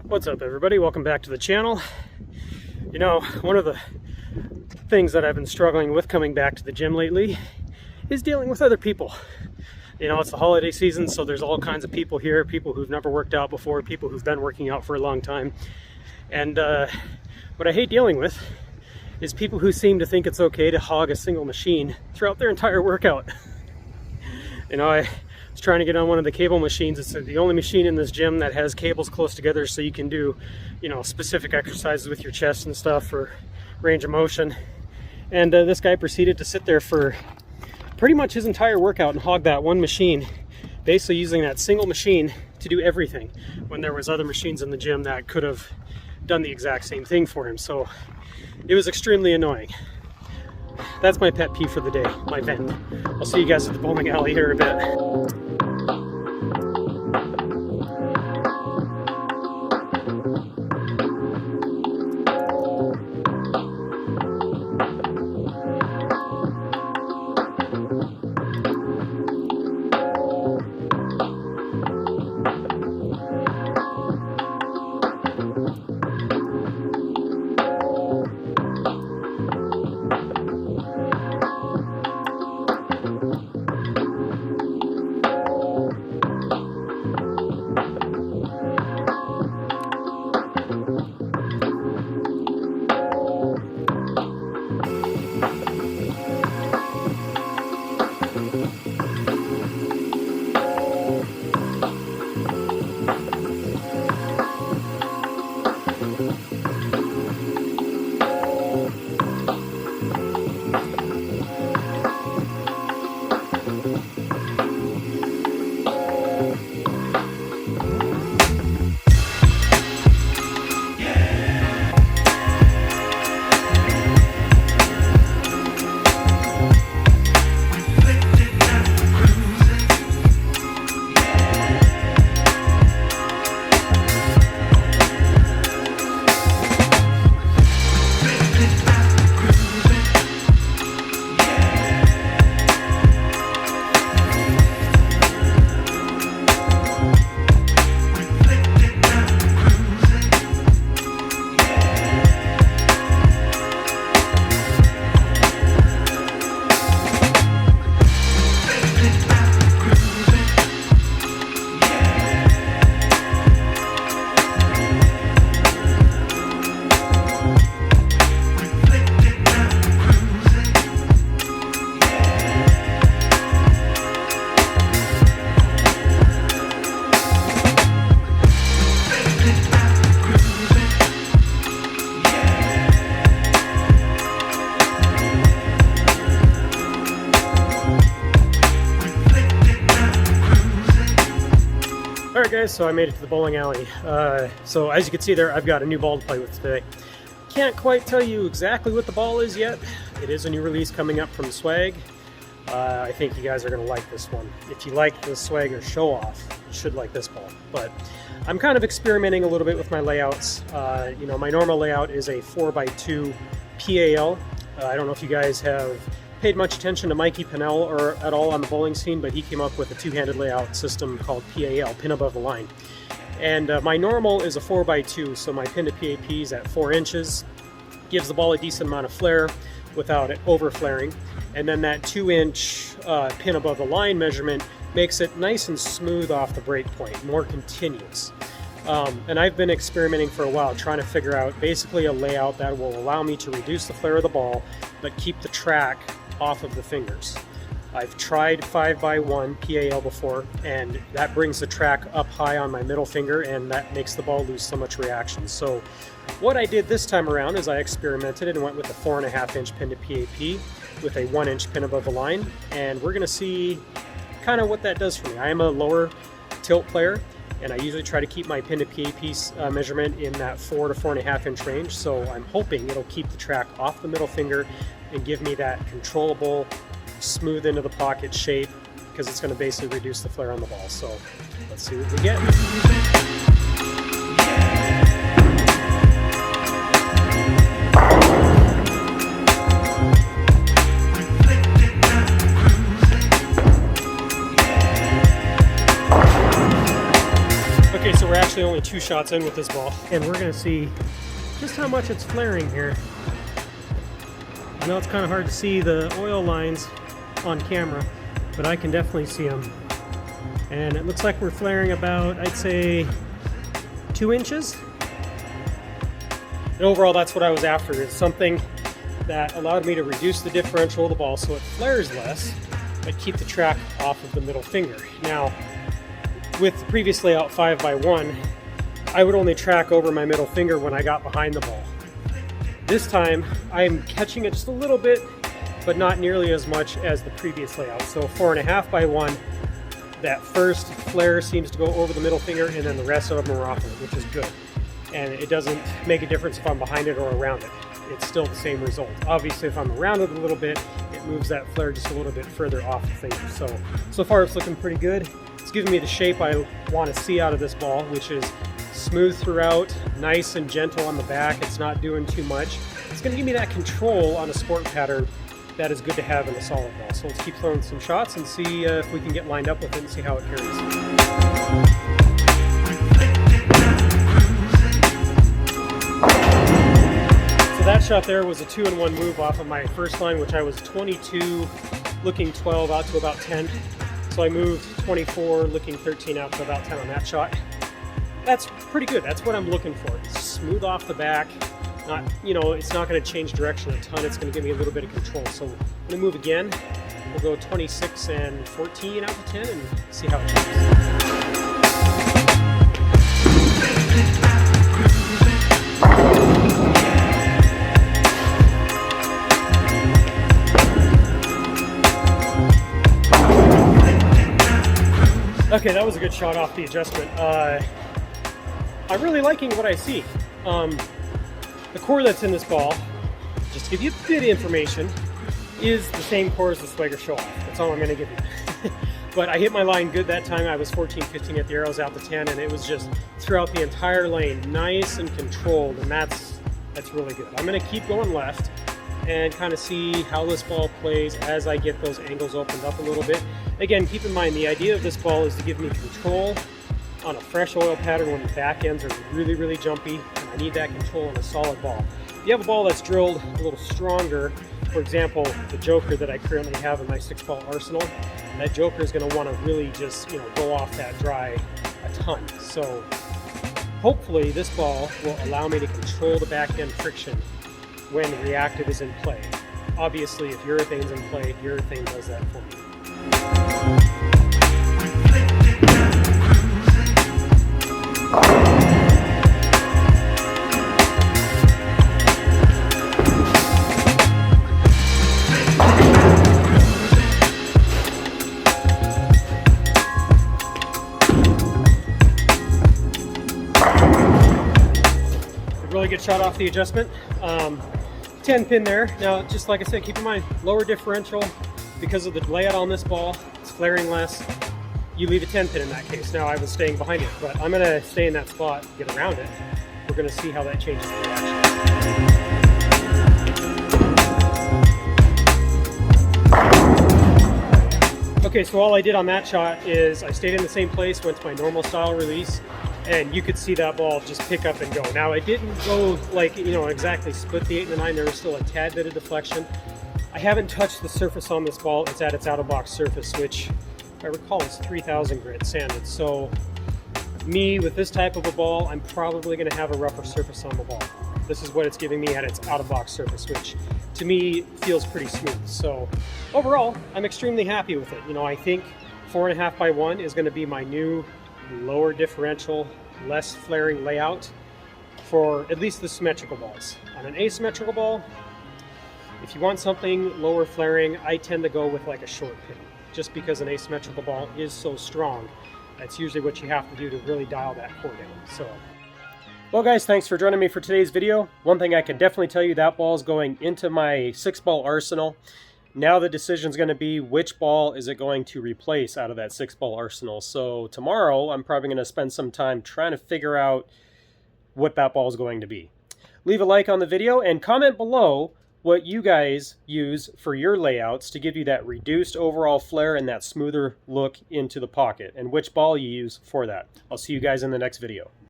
What's up, everybody? Welcome back to the channel. You know, one of the things that I've been struggling with coming back to the gym lately is dealing with other people. You know, it's the holiday season, so there's all kinds of people here, people who've never worked out before, people who've been working out for a long time. And what I hate dealing with is people who seem to think it's okay to hog a single machine throughout their entire workout. You know, I was trying to get on one of the cable machines. It's the only machine in this gym that has cables close together so you can do, you know, specific exercises with your chest and stuff for range of motion. And this guy proceeded to sit there for pretty much his entire workout and hog that one machine, basically using that single machine to do everything, when there was other machines in the gym that could have done the exact same thing for him. So it was extremely annoying. That's my pet peeve for the day, my vent. I'll see you guys at the bowling alley here in a bit. Alright guys, so I made it to the bowling alley. So as you can see there, I've got a new ball to play with today. Can't quite tell you exactly what the ball is yet. It is a new release coming up from Swag. I think you guys are going to like this one. If you like the Swagger show off, you should like this ball. But I'm kind of experimenting a little bit with my layouts. You know, my normal layout is a 4x2 PAL. I don't know if you guys have paid much attention to Mikey Pinnell or at all on the bowling scene, but he came up with a two-handed layout system called PAL, pin above the line. And my normal is a 4x2, so my pin to PAP is at 4 inches. Gives the ball a decent amount of flare without it over flaring. And then that 2-inch pin above the line measurement makes it nice and smooth off the break point, more continuous. And I've been experimenting for a while, trying to figure out basically a layout that will allow me to reduce the flare of the ball, but keep the track off of the fingers. I've tried 5x1 PAL before, and that brings the track up high on my middle finger, and that makes the ball lose so much reaction. So what I did this time around is I experimented and went with a 4.5-inch pin to PAP with a 1-inch pin above the line, and we're gonna see kind of what that does for me. I am a lower tilt player, and I usually try to keep my pin to PAP measurement in that 4 to 4.5 inch range, so I'm hoping it'll keep the track off the middle finger and give me that controllable, smooth into the pocket shape, because it's going to basically reduce the flare on the ball. So let's see what we get. Okay, so we're actually only 2 shots in with this ball, and we're going to see just how much it's flaring here. I know it's kind of hard to see the oil lines on camera, but I can definitely see them. And it looks like we're flaring about, I'd say, 2 inches. And overall, that's what I was after, is something that allowed me to reduce the differential of the ball so it flares less, but keep the track off of the middle finger. Now, with the previous layout 5x1, I would only track over my middle finger when I got behind the ball. This time, I'm catching it just a little bit, but not nearly as much as the previous layout. So 4.5x1, that first flare seems to go over the middle finger, and then the rest of them are off of it, which is good. And it doesn't make a difference if I'm behind it or around it. It's still the same result. Obviously, if I'm around it a little bit, it moves that flare just a little bit further off the finger. So far it's looking pretty good. It's giving me the shape I want to see out of this ball, which is smooth throughout, nice and gentle on the back. It's not doing too much. It's going to give me that control on a sport pattern that is good to have in a solid ball. So let's keep throwing some shots and see if we can get lined up with it and see how it carries. That shot there was a 2-in-1 move off of my first line, which I was 22, looking 12 out to about 10. So I moved 24, looking 13 out to about 10 on that shot. That's pretty good. That's what I'm looking for. It's smooth off the back. Not, it's not going to change direction a ton. It's going to give me a little bit of control. So I'm going to move again. We'll go 26 and 14 out to 10 and see how it goes. Okay, that was a good shot off the adjustment. I'm really liking what I see. The core that's in this ball, just to give you a bit of information, is the same core as the Swagger Show Off. That's all I'm going to give you. But I hit my line good that time. I was 14-15 at the arrows out to 10, and it was just throughout the entire lane, nice and controlled, and that's really good. I'm going to keep going left and kind of see how this ball plays as I get those angles opened up a little bit. Again, keep in mind, the idea of this ball is to give me control on a fresh oil pattern when the back ends are really, really jumpy, and I need that control on a solid ball. If you have a ball that's drilled a little stronger, for example, the Joker that I currently have in my 6-ball arsenal, that Joker is going to want to really just, go off that dry a ton. So hopefully this ball will allow me to control the back end friction when reactive is in play. Obviously, if urethane's in play, urethane does that for me. Really good shot off the adjustment. 10 pin there. Now, just like I said, keep in mind, lower differential because of the layout on this ball. It's flaring less. You leave a 10 pin in that case. Now, I was staying behind it, but I'm going to stay in that spot, get around it. We're going to see how that changes the reaction. Okay, so all I did on that shot is I stayed in the same place, went to my normal style release, and you could see that ball just pick up and go. Now, it didn't go like, exactly split the 8 and the 9. There was still a tad bit of deflection. I haven't touched the surface on this ball. It's at its out-of-box surface, which, if I recall, is 3000 grit sanded. So, me, with this type of a ball, I'm probably going to have a rougher surface on the ball. This is what it's giving me at its out-of-box surface, which, to me, feels pretty smooth. So, overall, I'm extremely happy with it. I think 4.5x1 is going to be my new lower differential, less flaring layout for at least the symmetrical balls. On an asymmetrical ball, if you want something lower flaring, I tend to go with like a short pin, just because an asymmetrical ball is so strong. That's usually what you have to do to really dial that core down. So, well guys, thanks for joining me for today's video. One thing I can definitely tell you, that ball is going into my 6-ball arsenal. Now the decision is going to be which ball is it going to replace out of that 6-ball arsenal. So tomorrow I'm probably going to spend some time trying to figure out what that ball is going to be. Leave a like on the video and comment below what you guys use for your layouts to give you that reduced overall flare and that smoother look into the pocket, and which ball you use for that. I'll see you guys in the next video.